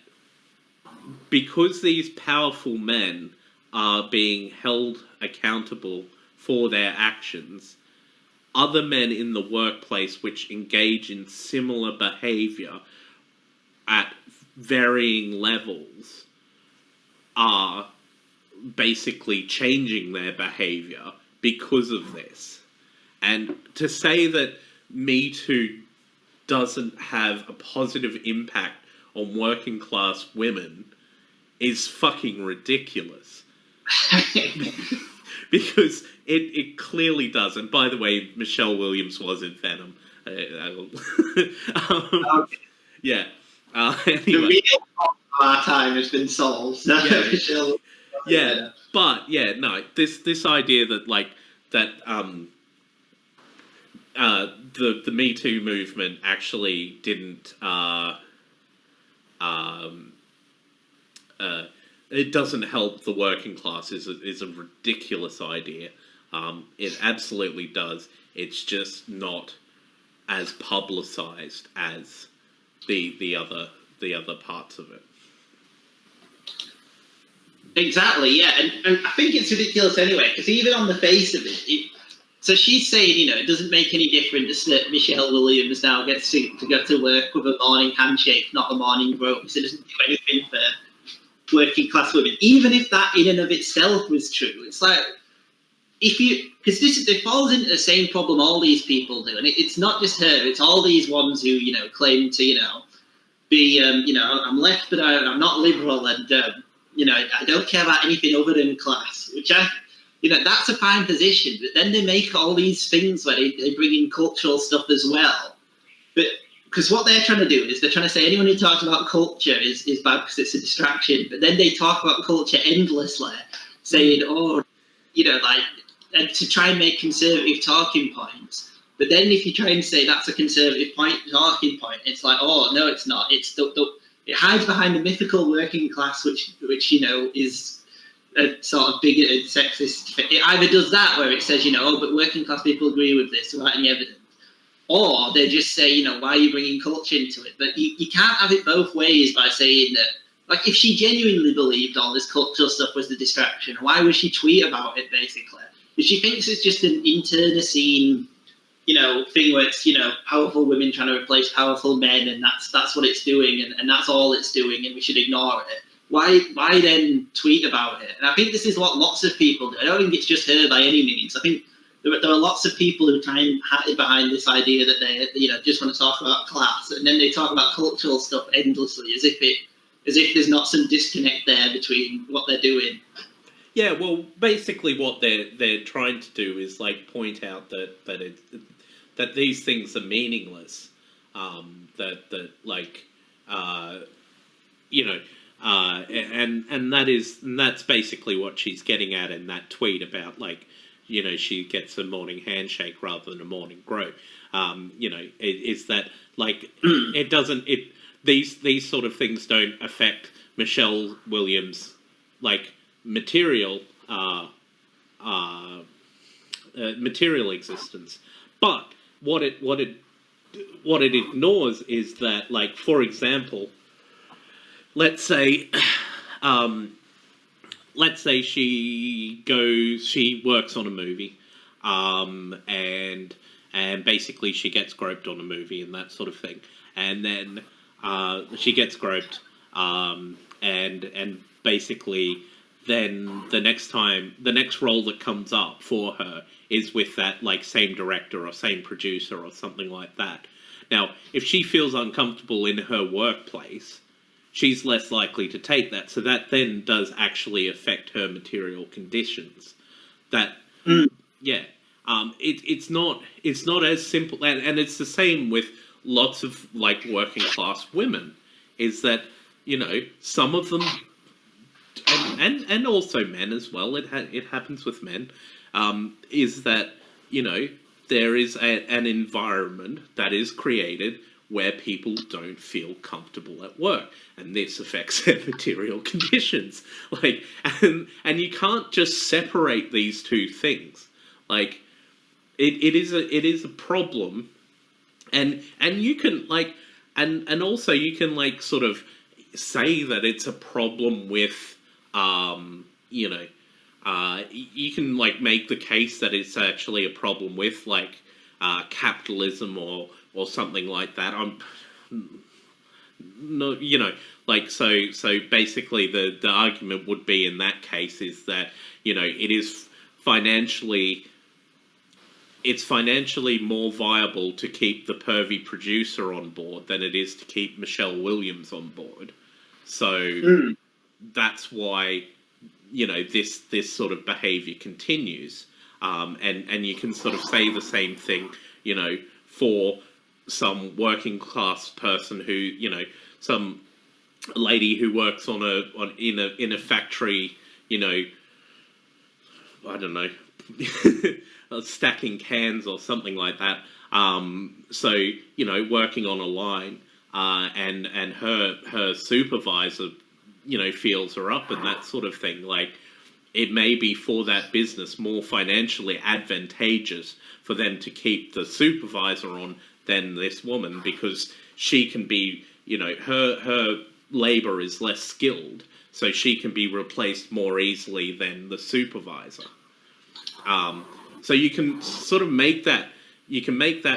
because these powerful men are being held accountable for their actions, other men in the workplace which engage in similar behavior at varying levels are basically changing their behavior because of this. And to say that Me Too doesn't have a positive impact on working class women is fucking ridiculous. Because it clearly does. And by the way, Michelle Williams was in Venom. Yeah. Anyway. The real problem of our time has been solved. So But no, this idea that the Me Too movement actually didn't. It doesn't help the working class is a ridiculous idea. It absolutely does. It's just not as publicized as the other parts of it. Exactly, yeah, and I think it's ridiculous anyway, because even on the face of it, so she's saying, it doesn't make any difference that Michelle Williams now gets to go to work with a morning handshake, not a morning rope, so it doesn't do anything for working class women. Even if that in and of itself was true, it's like, because it falls into the same problem all these people do, and it's not just her, it's all these ones who, claim to, be, I'm left, but I'm not liberal, and, I don't care about anything other than class, which that's a fine position, but then they make all these things where they bring in cultural stuff as well. But because what they're trying to do is they're trying to say anyone who talks about culture is bad because it's a distraction, but then they talk about culture endlessly, saying, and to try and make conservative talking points. But then if you try and say that's a conservative talking point, it's like, oh, no, it's not. It's it hides behind the mythical working class, which is a sort of bigoted, sexist. It either does that where it says, but working class people agree with this without any evidence, or they just say, why are you bringing culture into it? But you can't have it both ways by saying that, like, if she genuinely believed all this cultural stuff was the distraction, why would she tweet about it, basically? If she thinks it's just an internecine, thing where it's, powerful women trying to replace powerful men, and that's what it's doing, and that's all it's doing, and we should ignore it. Why then tweet about it? And I think this is what lots of people do. I don't think it's just her by any means. I think there are lots of people who try and hide behind this idea that they, just want to talk about class, and then they talk about cultural stuff endlessly, as if there's not some disconnect there between what they're doing. Yeah, well, basically what they're trying to do is like point out that these things are meaningless. And that's basically what she's getting at in that tweet about, like, she gets a morning handshake rather than a morning grope. Is that, like, these sort of things don't affect Michelle Williams, like, material existence. But what it ignores is that, like, for example, let's say she works on a movie, and basically she gets groped on a movie and that sort of thing, and then she gets groped, and basically then the next role that comes up for her is with that, like, same director or same producer or something like that. Now, if she feels uncomfortable in her workplace, she's less likely to take that. So that then does actually affect her material conditions. It's not as simple, and it's the same with lots of, like, working class women, is that, some of them, and also men as well, it happens with men, is that, there is an environment that is created where people don't feel comfortable at work, and this affects their material conditions. Like, and you can't just separate these two things. Like, it is a problem, and you can, like, and also you can, like, sort of say that it's a problem with, you can, like, make the case that it's actually a problem with, like, capitalism or something like that. Like, so basically the argument would be in that case is that, it's financially more viable to keep the pervy producer on board than it is to keep Michelle Williams on board. So that's why, this sort of behavior continues. And you can sort of say the same thing, for some working class person who, some lady who works in a factory, I don't know, stacking cans or something like that. So, you know, working on a line, and her supervisor, you know, feels her up and that sort of thing. Like, it may be for that business more financially advantageous for them to keep the supervisor on than this woman, because she can be, you know, her labor is less skilled, so she can be replaced more easily than the supervisor. So you can sort of make that,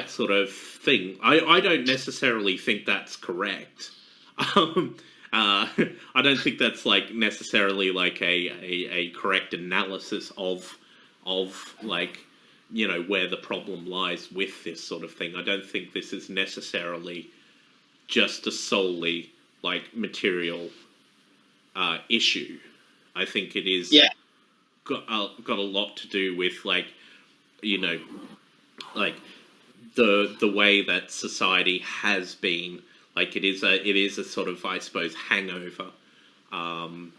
sort of thing. I don't necessarily think that's correct. I don't think that's like necessarily like a correct analysis of like, you know, where the problem lies with this sort of thing. I don't think this is necessarily just a solely like material issue. I think it is got a lot to do with, like, you know, like the way that society has been. Like, it is a sort of, I suppose, hangover from,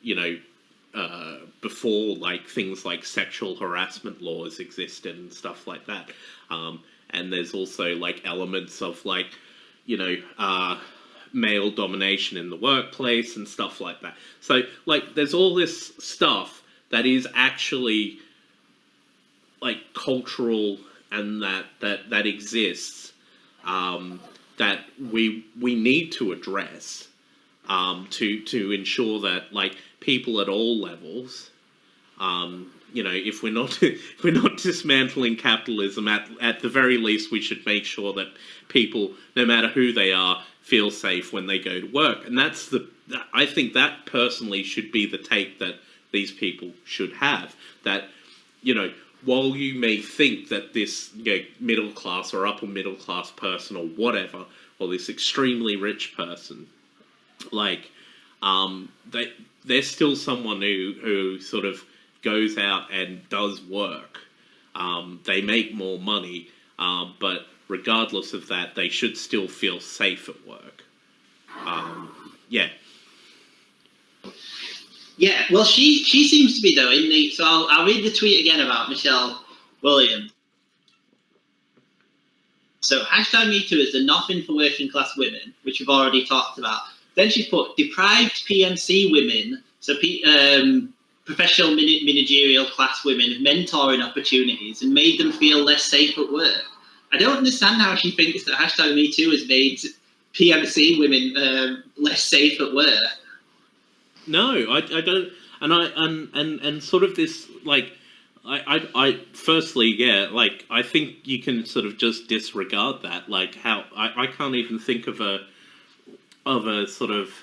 you know, before, like, things like sexual harassment laws existed and stuff like that. And there's also, like, elements of, like, you know, male domination in the workplace and stuff like that. So, like, there's all this stuff that is actually, like, cultural and that exists, that we need to address, to ensure that, like, people at all levels, you know, if we're not dismantling capitalism, at the very least we should make sure that people, no matter who they are, feel safe when they go to work. And I think that personally should be the take that these people should have. That, you know, while you may think that this, you know, middle class or upper middle class person or whatever, or this extremely rich person, like, they're still someone who sort of goes out and does work. They make more money, but regardless of that, they should still feel safe at work. Yeah. Yeah, well, she seems to be, though, in the... So I'll read the tweet again about Michelle Williams. So, #MeToo is the nothing for working class women, which we've already talked about. Then she put deprived PMC women, so professional managerial class women, mentoring opportunities and made them feel less safe at work. I don't understand how she thinks that #MeToo has made PMC women less safe at work. No, I don't, and sort of this, like, I firstly, yeah, like, I think you can sort of just disregard that, like, how I can't even think of a sort of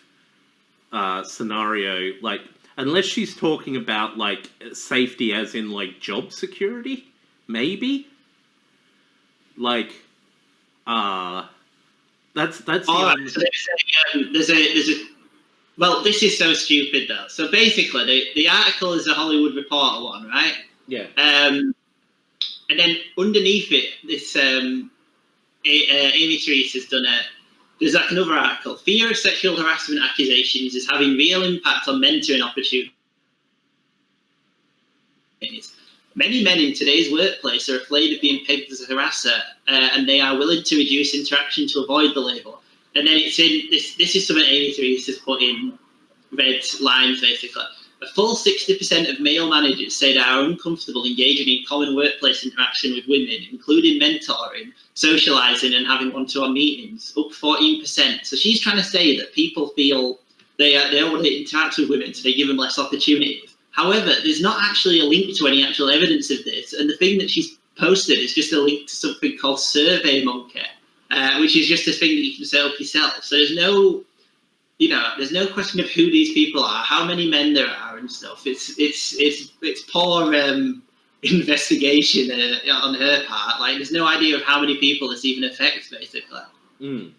scenario, like, unless she's talking about, like, safety as in, like, job security, maybe, like, that's all right. So there's a well, this is so stupid, though. So basically, the article is a Hollywood Reporter one, right? Yeah. And then underneath it, this Aimee Terese has done there's like another article. Fear of sexual harassment accusations is having real impact on mentoring opportunities. Many men in today's workplace are afraid of being pegged as a harasser, and they are willing to reduce interaction to avoid the label. And then it's in this is something Aimee Terese has put in red lines, basically. A full 60% of male managers say they are uncomfortable engaging in common workplace interaction with women, including mentoring, socialising, and having one-to-one meetings, up 14%. So she's trying to say that people feel they don't want to interact with women, so they give them less opportunities. However, there's not actually a link to any actual evidence of this, and the thing that she's posted is just a link to something called SurveyMonkey, which is just a thing that you can set up yourself. So there's no, you know, there's no question of who these people are, how many men there are, and stuff. It's poor investigation on her part. Like, there's no idea of how many people this even affects, basically. Mm.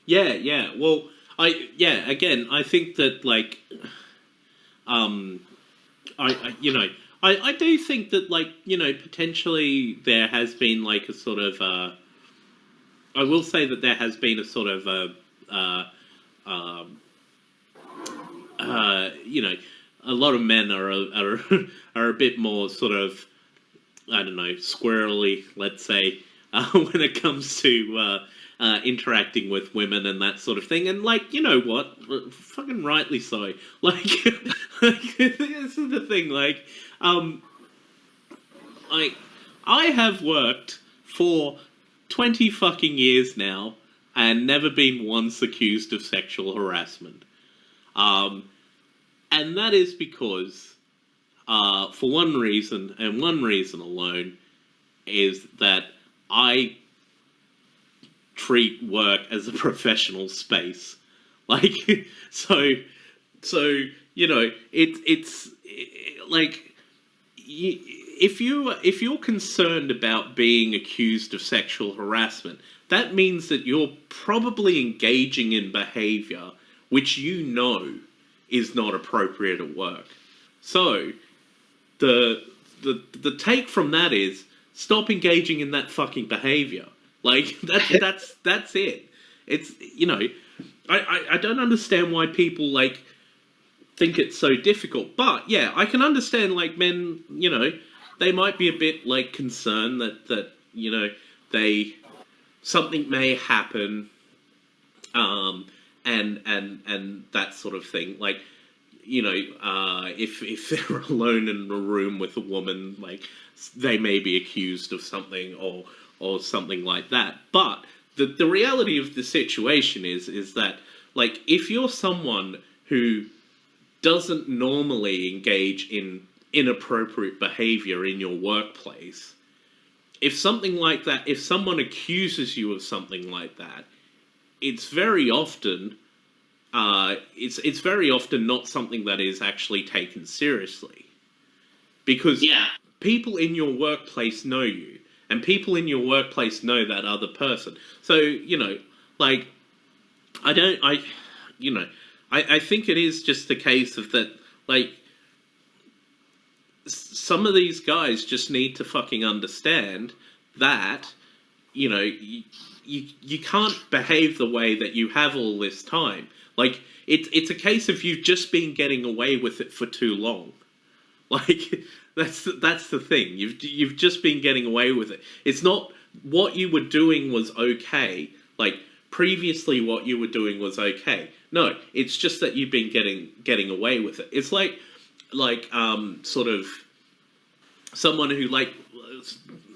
Yeah. Well, again, I think that, like, I do think that, like, you know, potentially there has been, like, a sort of, I will say that there has been a sort of, a lot of men are a bit more sort of, I don't know, squirrely, let's say, when it comes to interacting with women and that sort of thing. And, like, you know what? Fucking rightly so. Like, this is the thing, like, I have worked for 20 fucking years now and never been once accused of sexual harassment. And that is because, for one reason, and one reason alone, is that I treat work as a professional space. Like, so, you know, it's like, if you're concerned about being accused of sexual harassment, that means that you're probably engaging in behavior which you know is not appropriate at work. So, the take from that is, stop engaging in that fucking behavior. Like, that's it. It's, you know, I don't understand why people, like, think it's so difficult. But, yeah, I can understand, like, men, you know, they might be a bit, like, concerned that you know, something may happen, and that sort of thing. Like, you know, if they're alone in a room with a woman, like, they may be accused of something or something like that. But the reality of the situation is that, like, if you're someone who doesn't normally engage in inappropriate behavior in your workplace, if something like that, if someone accuses you of something like that, it's very often it's very often not something that is actually taken seriously, because people in your workplace know you, and people in your workplace know that other person. So, you know, like, I think it is just the case of that, like, some of these guys just need to fucking understand that, you know, you can't behave the way that you have all this time. Like, it's a case of you've just been getting away with it for too long. Like, that's the thing. You've just been getting away with it. It's not what you were doing was okay. Like, previously what you were doing was okay. No, it's just that you've been getting away with it. It's like sort of someone who, like,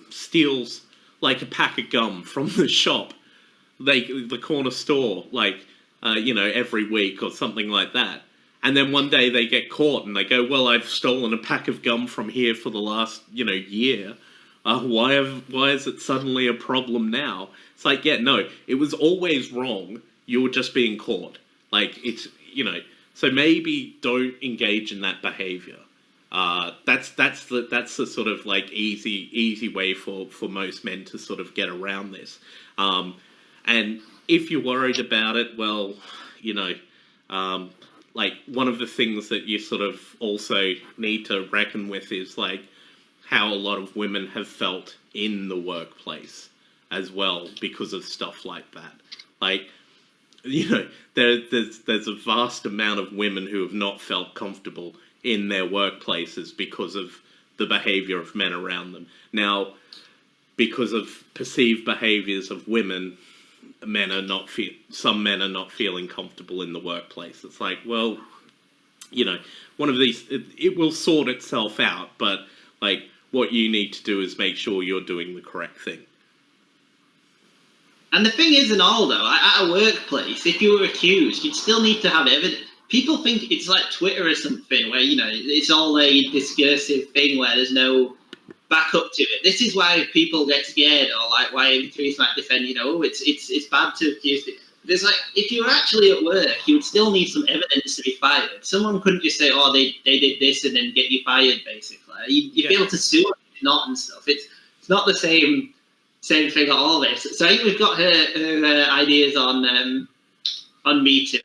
steals, like, a pack of gum from the shop, the corner store, like, you know, every week or something like that. And then one day they get caught and they go, well, I've stolen a pack of gum from here for the last, you know, year. Why is it suddenly a problem now? It's like, yeah, no, it was always wrong. You were just being caught. Like, it's, you know, so maybe don't engage in that behavior. That's the sort of, like, easy way for most men to sort of get around this. And if you're worried about it, well, you know, like, one of the things that you sort of also need to reckon with is, like, how a lot of women have felt in the workplace as well because of stuff like that. Like, you know, there's a vast amount of women who have not felt comfortable in their workplaces because of the behavior of men around them. Now, because of perceived behaviors of women, some men are not feeling comfortable in the workplace. It's like, well, you know, one of these, it will sort itself out, but, like, what you need to do is make sure you're doing the correct thing. And the thing is, and all though, at a workplace, if you were accused, you'd still need to have evidence. People think it's like Twitter or something, where, you know, it's all a discursive thing where there's no backup to it. This is why people get scared, or like why Aimee Terese might defend, you know, it's bad to accuse it. There's, like, if you were actually at work, you would still need some evidence to be fired. Someone couldn't just say, oh, they did this and then get you fired, basically. You'd be able to sue them if not and stuff. It's not the same thing at all. This. So I think we've got her ideas on Me Too.